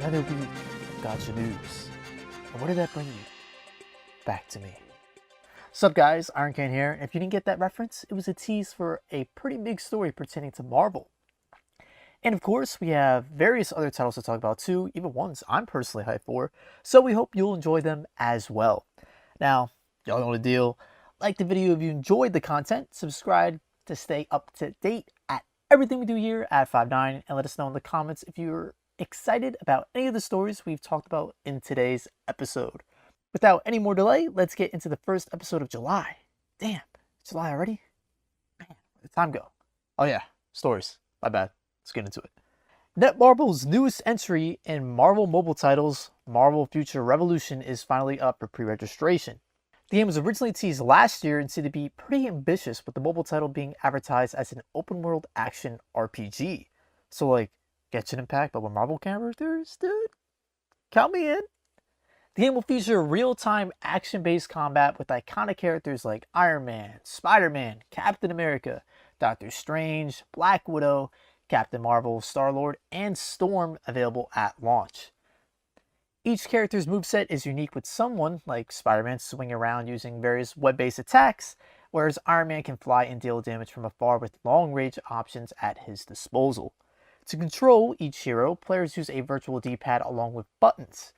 another week of Gacha news. And what did that bring you? Back to me. What's up guys, Ironcane here. If you didn't get that reference, it was a tease for a pretty big story pertaining to Marvel. And of course, we have various other titles to talk about too, even ones I'm personally hyped for, so we hope you'll enjoy them as well. Now, y'all know the deal. Like the video if you enjoyed the content, subscribe to stay up to date at everything we do here at 5-9, and let us know in the comments if you're excited about any of the stories we've talked about in today's episode. Without any more delay, let's get into the first episode of July. Damn, it's July already? Man, where'd the time go? Oh yeah, stories. My bad. Let's get into it. Netmarble's newest entry in Marvel mobile titles, Marvel Future Revolution, is finally up for pre-registration. The game was originally teased last year and seemed to be pretty ambitious, with the mobile title being advertised as an open-world action RPG. So like, Genshin Impact but with Marvel characters, dude? Count me in. The game will feature real-time action-based combat with iconic characters like Iron Man, Spider-Man, Captain America, Doctor Strange, Black Widow, Captain Marvel, Star-Lord, and Storm available at launch. Each character's moveset is unique, with someone like Spider-Man swinging around using various web-based attacks, whereas Iron Man can fly and deal damage from afar with long-range options at his disposal. To control each hero, players use a virtual D-pad along with buttons.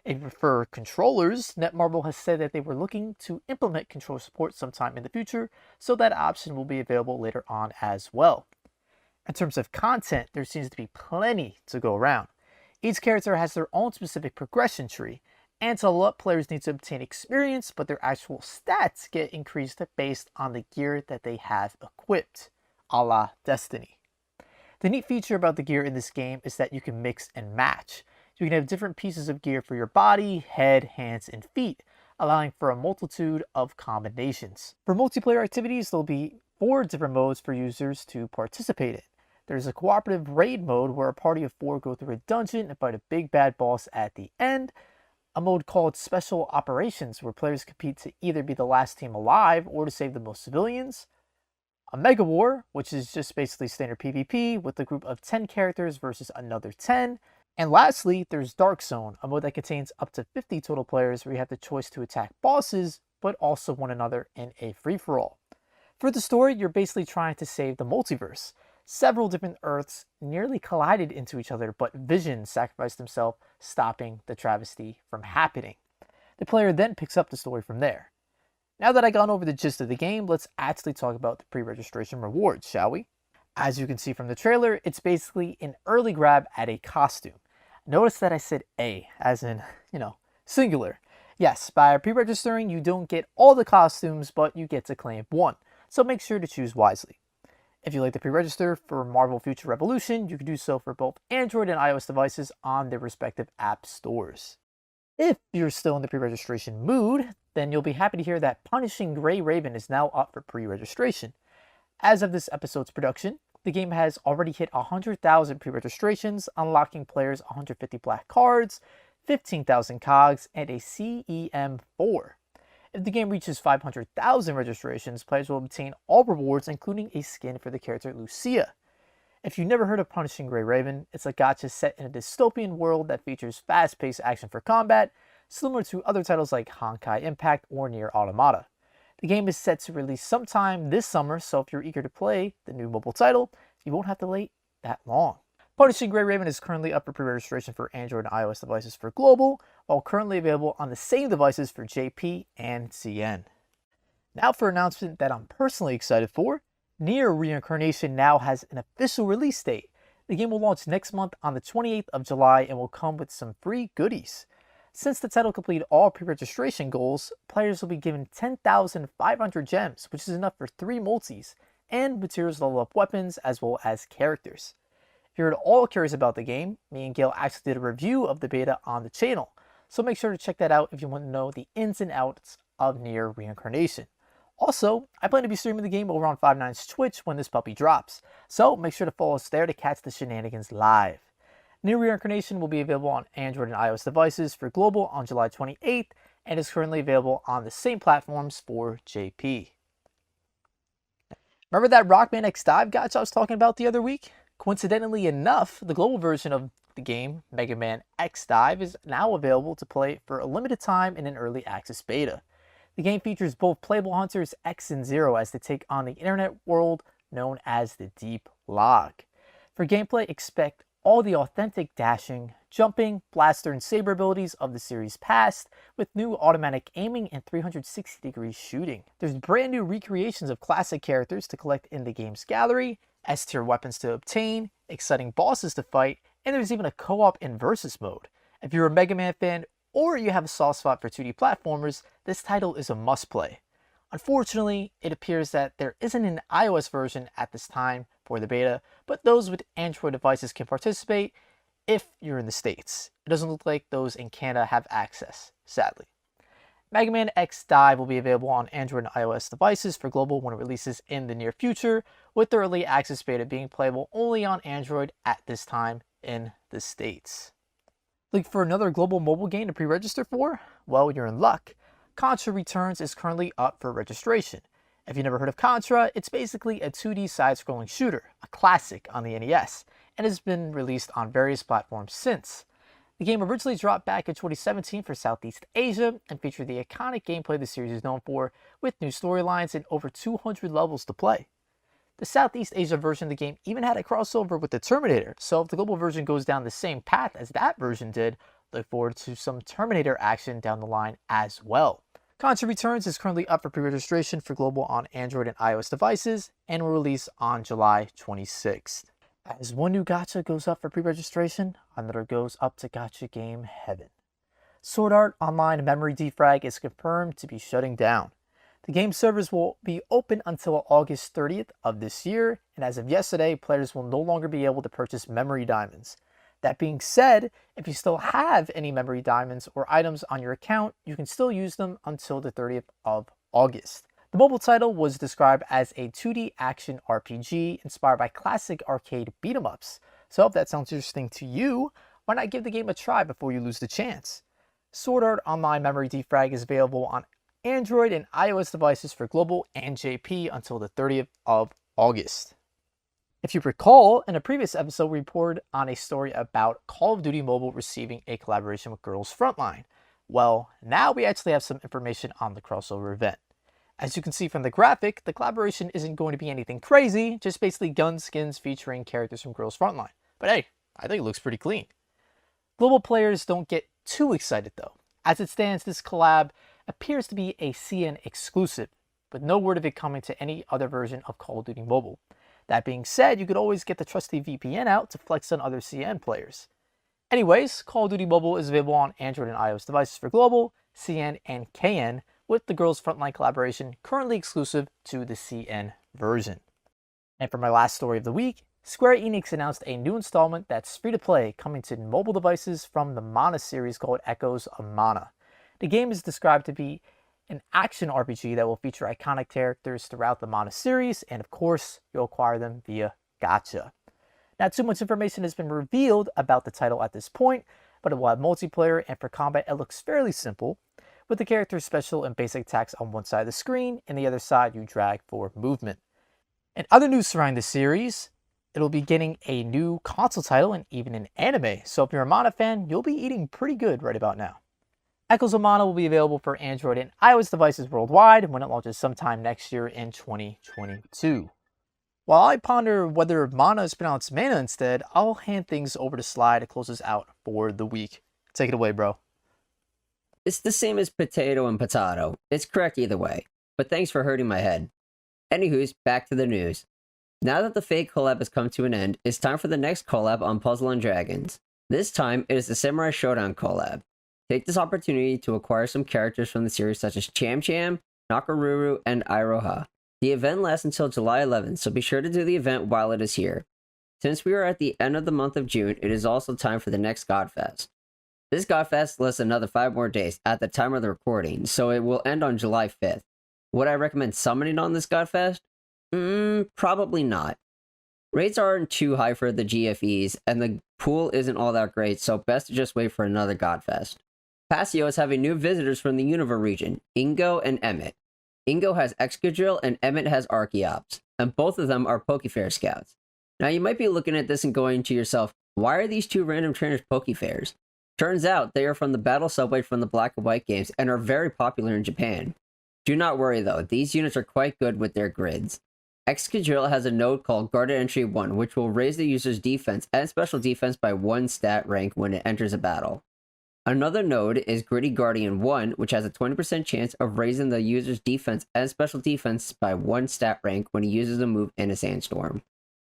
If you prefer controllers, Netmarble has said that they were looking to implement control support sometime in the future, so that option will be available later on as well. In terms of content, there seems to be plenty to go around. Each character has their own specific progression tree, and to level up, players need to obtain experience, but their actual stats get increased based on the gear that they have equipped, a la Destiny. The neat feature about the gear in this game is that you can mix and match. You can have different pieces of gear for your body, head, hands, and feet, allowing for a multitude of combinations. For multiplayer activities, there'll be 4 different modes for users to participate in. There's a cooperative raid mode where a party of 4 go through a dungeon and fight a big bad boss at the end. A mode called Special Operations where players compete to either be the last team alive or to save the most civilians. A Mega War, which is just basically standard PvP with a group of 10 characters versus another 10. And lastly, there's Dark Zone, a mode that contains up to 50 total players where you have the choice to attack bosses, but also one another in a free-for-all. For the story, you're basically trying to save the multiverse. Several different Earths nearly collided into each other, but Vision sacrificed himself, stopping the travesty from happening. The player then picks up the story from there. Now that I've gone over the gist of the game, let's actually talk about the pre-registration rewards, shall we? As you can see from the trailer, it's basically an early grab at a costume. Notice that I said a, as in, singular. Yes, by pre-registering, you don't get all the costumes, but you get to claim one, so make sure to choose wisely. If you'd like to pre-register for Marvel Future Revolution, you can do so for both Android and iOS devices on their respective app stores. If you're still in the pre-registration mood, then you'll be happy to hear that Punishing Gray Raven is now up for pre-registration. As of this episode's production, the game has already hit 100,000 pre-registrations, unlocking players 150 black cards, 15,000 cogs, and a CEM4. If the game reaches 500,000 registrations, players will obtain all rewards, including a skin for the character Lucia. If you've never heard of Punishing Gray Raven, it's a gacha set in a dystopian world that features fast-paced action for combat, similar to other titles like Honkai Impact or Nier Automata. The game is set to release sometime this summer, so if you're eager to play the new mobile title, you won't have to wait that long. Punishing Gray Raven is currently up for pre-registration for Android and iOS devices for global, while currently available on the same devices for JP and CN. Now for an announcement that I'm personally excited for. Nier Reincarnation now has an official release date. The game will launch next month on the 28th of July and will come with some free goodies. Since the title completed all pre-registration goals, players will be given 10,500 gems, which is enough for 3 multis, and materials to level up weapons as well as characters. If you're at all curious about the game, me and Gail actually did a review of the beta on the channel, so make sure to check that out if you want to know the ins and outs of Nier Reincarnation. Also, I plan to be streaming the game over on 5-9's Twitch when this puppy drops, so make sure to follow us there to catch the shenanigans live. Nier Reincarnation will be available on Android and iOS devices for global on July 28th, and is currently available on the same platforms for JP. Remember that Man Xdive gacha I was talking about the other week? Coincidentally enough, the global version of the game, Mega Man Xdive, is now available to play for a limited time in an early access beta. The game features both playable hunters X and Zero as they take on the internet world known as the Deep Log. For gameplay, expect all the authentic dashing, jumping, blaster, and saber abilities of the series past, with new automatic aiming and 360-degree shooting. There's brand new recreations of classic characters to collect in the game's gallery, S-tier weapons to obtain, exciting bosses to fight, and there's even a co-op and versus mode. If you're a Mega Man fan or you have a soft spot for 2D platformers, this title is a must-play. Unfortunately, it appears that there isn't an iOS version at this time for the beta, but those with Android devices can participate if you're in the States. It doesn't look like those in Canada have access, sadly. Mega Man Xdive will be available on Android and iOS devices for global when it releases in the near future, with the early access beta being playable only on Android at this time in the States. Looking for another global mobile game to pre-register for? Well, you're in luck. Contra Returns is currently up for registration. If you've never heard of Contra, it's basically a 2D side-scrolling shooter, a classic on the NES, and has been released on various platforms since. The game originally dropped back in 2017 for Southeast Asia and featured the iconic gameplay the series is known for, with new storylines and over 200 levels to play. The Southeast Asia version of the game even had a crossover with the Terminator, so if the global version goes down the same path as that version did, look forward to some Terminator action down the line as well. Contra Returns is currently up for pre-registration for global on Android and iOS devices and will release on July 26th. As one new gacha goes up for pre-registration, another goes up to gacha game heaven. Sword Art Online Memory Defrag is confirmed to be shutting down. The game servers will be open until August 30th of this year, and as of yesterday, players will no longer be able to purchase memory diamonds. That being said, if you still have any memory diamonds or items on your account, you can still use them until the 30th of August. The mobile title was described as a 2D action RPG inspired by classic arcade beat-em-ups. So if that sounds interesting to you, why not give the game a try before you lose the chance? Sword Art Online Memory Defrag is available on Android and iOS devices for global and JP until the 30th of August. If you recall, in a previous episode, we reported on a story about Call of Duty Mobile receiving a collaboration with Girls Frontline. Well, now we actually have some information on the crossover event. As you can see from the graphic, the collaboration isn't going to be anything crazy, just basically gun skins featuring characters from Girls Frontline. But hey, I think it looks pretty clean. Global players don't get too excited though. As it stands, this collab appears to be a CN exclusive, with no word of it coming to any other version of Call of Duty Mobile. That being said, you could always get the trusty VPN out to flex on other CN players. Anyways, Call of Duty Mobile is available on Android and iOS devices for global, CN, and KN, with the Girls Frontline collaboration currently exclusive to the CN version. And for my last story of the week, Square Enix announced a new installment that's free to play coming to mobile devices from the Mana series called Echoes of Mana. The game is described to be an action RPG that will feature iconic characters throughout the Mana series, and of course, you'll acquire them via Gacha. Not too much information has been revealed about the title at this point, but it will have multiplayer, and for combat it looks fairly simple, with the character's special and basic attacks on one side of the screen, and the other side you drag for movement. And other news surrounding the series, it'll be getting a new console title and even an anime, so if you're a Mana fan, you'll be eating pretty good right about now. Echoes of Mana will be available for Android and iOS devices worldwide when it launches sometime next year in 2022. While I ponder whether Mana is pronounced Mana instead, I'll hand things over to Sly to close us out for the week. Take it away, bro. It's the same as potato and potato. It's correct either way, but thanks for hurting my head. Anywho's, back to the news. Now that the fake collab has come to an end, it's time for the next collab on Puzzle & Dragons. This time, it is the Samurai Showdown collab. Take this opportunity to acquire some characters from the series such as Cham Cham, Nakaruru, and Iroha. The event lasts until July 11th, so be sure to do the event while it is here. Since we are at the end of the month of June, it is also time for the next Godfest. This Godfest lasts another 5 more days at the time of the recording, so it will end on July 5th. Would I recommend summoning on this Godfest? Probably not. Rates aren't too high for the GFEs, and the pool isn't all that great, so best to just wait for another Godfest. Pasio is having new visitors from the Unova region, Ingo and Emmett. Ingo has Excadrill and Emmett has Archeops, and both of them are Pokefair scouts. Now you might be looking at this and going to yourself, Why are these two random trainers Pokefairs? Turns out they are from the Battle Subway from the Black and White games and are very popular in Japan. Do not worry though, these units are quite good with their grids. Excadrill has a node called Guarded Entry 1, which will raise the user's defense and special defense by 1 stat rank when it enters a battle. Another node is Gritty Guardian 1, which has a 20% chance of raising the user's defense and special defense by 1 stat rank when he uses a move in a sandstorm.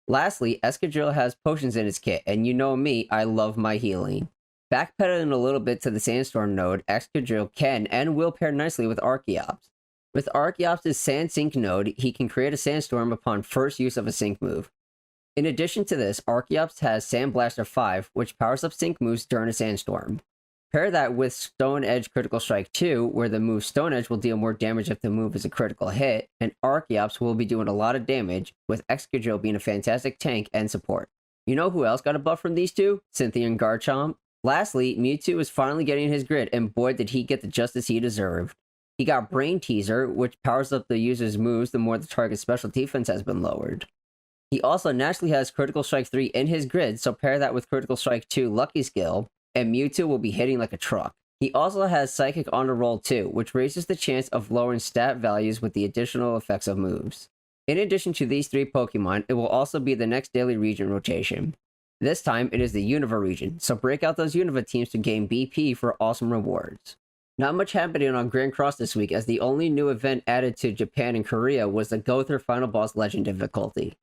Lastly, Excadrill has potions in his kit, and you know me, I love my healing. Backpedaling a little bit to the sandstorm node, Excadrill can and will pair nicely with Archeops. With Archeops' Sand Sync node, he can create a sandstorm upon first use of a sync move. In addition to this, Archeops has Sand Blaster 5, which powers up sync moves during a sandstorm. Pair that with Stone Edge Critical Strike 2, where the move Stone Edge will deal more damage if the move is a critical hit, and Archeops will be doing a lot of damage, with Excadrill being a fantastic tank and support. You know who else got a buff from these two? Cynthia and Garchomp. Lastly, Mewtwo is finally getting his grid, and boy did he get the justice he deserved. He got Brain Teaser, which powers up the user's moves the more the target's special defense has been lowered. He also naturally has Critical Strike 3 in his grid, so pair that with Critical Strike 2 Lucky Skill, and Mewtwo will be hitting like a truck. He also has Psychic Honor Roll 2, which raises the chance of lowering stat values with the additional effects of moves. In addition to these 3 Pokemon, it will also be the next daily region rotation. This time, it is the Unova region, so break out those Unova teams to gain BP for awesome rewards. Not much happening on Grand Cross this week, as the only new event added to Japan and Korea was the Gother Final Boss Legend difficulty.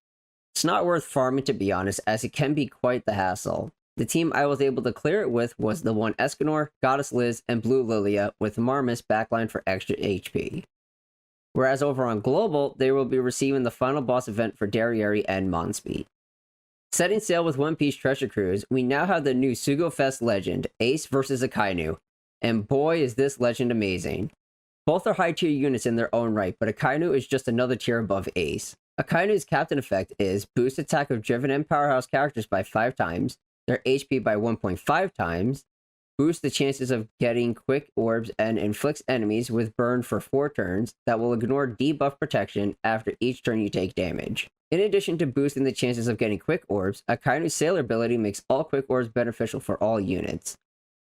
It's not worth farming to be honest, as it can be quite the hassle. The team I was able to clear it with was the one Escanor, Goddess Liz, and Blue Lilia, with Marmus backline for extra HP. Whereas over on Global, they will be receiving the final boss event for Darriere and Monspeed. Setting sail with One Piece Treasure Cruise, we now have the new Sugo Fest Legend, Ace vs Akainu. And boy is this legend amazing. Both are high tier units in their own right, but Akainu is just another tier above Ace. Akainu's captain effect is boost attack of driven and powerhouse characters by 5 times, their HP by 1.5 times, boost the chances of getting quick orbs, and inflicts enemies with burn for 4 turns that will ignore debuff protection after each turn you take damage. In addition to boosting the chances of getting quick orbs, Akainu's sailor ability makes all quick orbs beneficial for all units.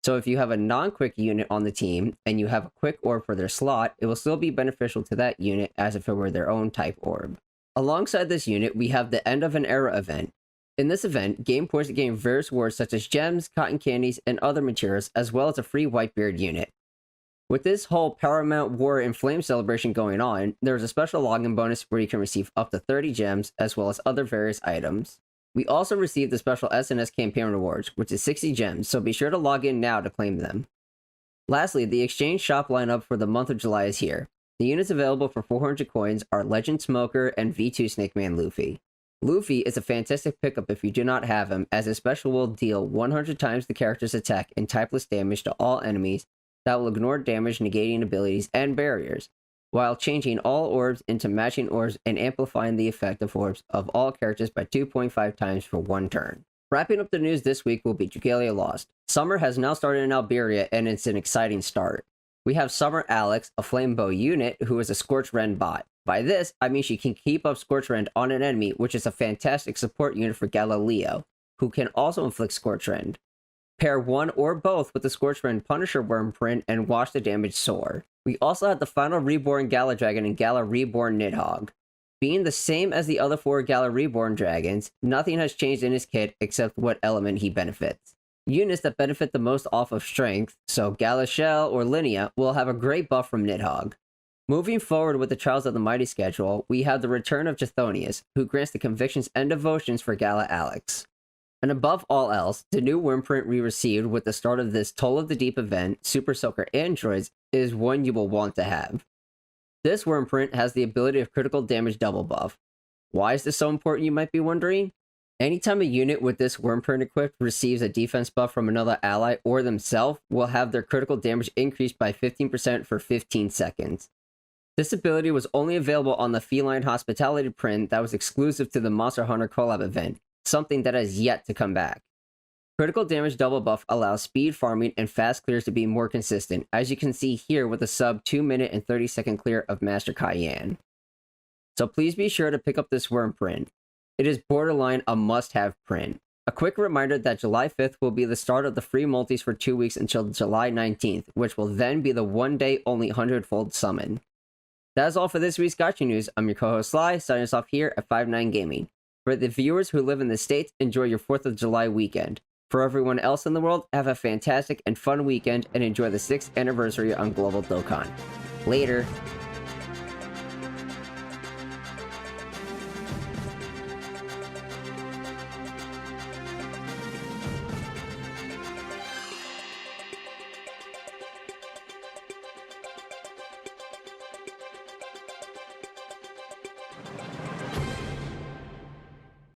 So if you have a non-quick unit on the team, and you have a quick orb for their slot, it will still be beneficial to that unit as if it were their own type orb. Alongside this unit, we have the End of an Era event. In this event, game points to gain various rewards such as gems, cotton candies, and other materials, as well as a free Whitebeard unit. With this whole Paramount War and Flame celebration going on, there is a special login bonus where you can receive up to 30 gems, as well as other various items. We also received the special SNS campaign rewards, which is 60 gems, so be sure to log in now to claim them. Lastly, the exchange shop lineup for the month of July is here. The units available for 400 coins are Legend Smoker and V2 Snake Man Luffy. Luffy is a fantastic pickup if you do not have him, as his special will deal 100 times the character's attack and typeless damage to all enemies that will ignore damage negating abilities and barriers, while changing all orbs into matching orbs and amplifying the effect of orbs of all characters by 2.5 times for 1 turn. Wrapping up the news this week will be Dragalia Lost. Summer has now started in Alberia, and it's an exciting start. We have Summer Alex, a Flame Bow unit, who is a Scorch Rend bot. By this, I mean she can keep up Scorch Rend on an enemy, which is a fantastic support unit for Galileo, who can also inflict Scorch Rend. Pair one or both with the Scorch Rend Punisher Wormprint and watch the damage soar. We also have the final Reborn Gala Dragon and Gala Reborn Nidhogg. Being the same as the other 4 Gala Reborn dragons, nothing has changed in his kit except what element he benefits. Units that benefit the most off of strength, so Gala Shell or Linnea, will have a great buff from Nidhogg. Moving forward with the Trials of the Mighty schedule, we have the return of Chthonius, who grants the convictions and devotions for Gala Alex. And above all else, the new Wormprint we received with the start of this Toll of the Deep event, Super Soaker Androids, is one you will want to have. This Wormprint has the ability of critical damage double buff. Why is this so important, you might be wondering? Anytime a unit with this Wormprint equipped receives a defense buff from another ally or themselves, will have their critical damage increased by 15% for 15 seconds. This ability was only available on the Feline Hospitality print that was exclusive to the Monster Hunter Collab event, something that has yet to come back. Critical damage double buff allows speed farming and fast clears to be more consistent, as you can see here with the sub 2 minute and 30 second clear of Master Cayenne. So please be sure to pick up this Wormprint. It is borderline a must-have print. A quick reminder that July 5th will be the start of the free multis for 2 weeks until July 19th, which will then be the one-day only 100-fold summon. That is all for this week's Gacha news. I'm your co-host Sly, signing us off here at 5-9 Gaming. For the viewers who live in the States, enjoy your 4th of July weekend. For everyone else in the world, have a fantastic and fun weekend and enjoy the 6th anniversary on Global Dokkan. Later!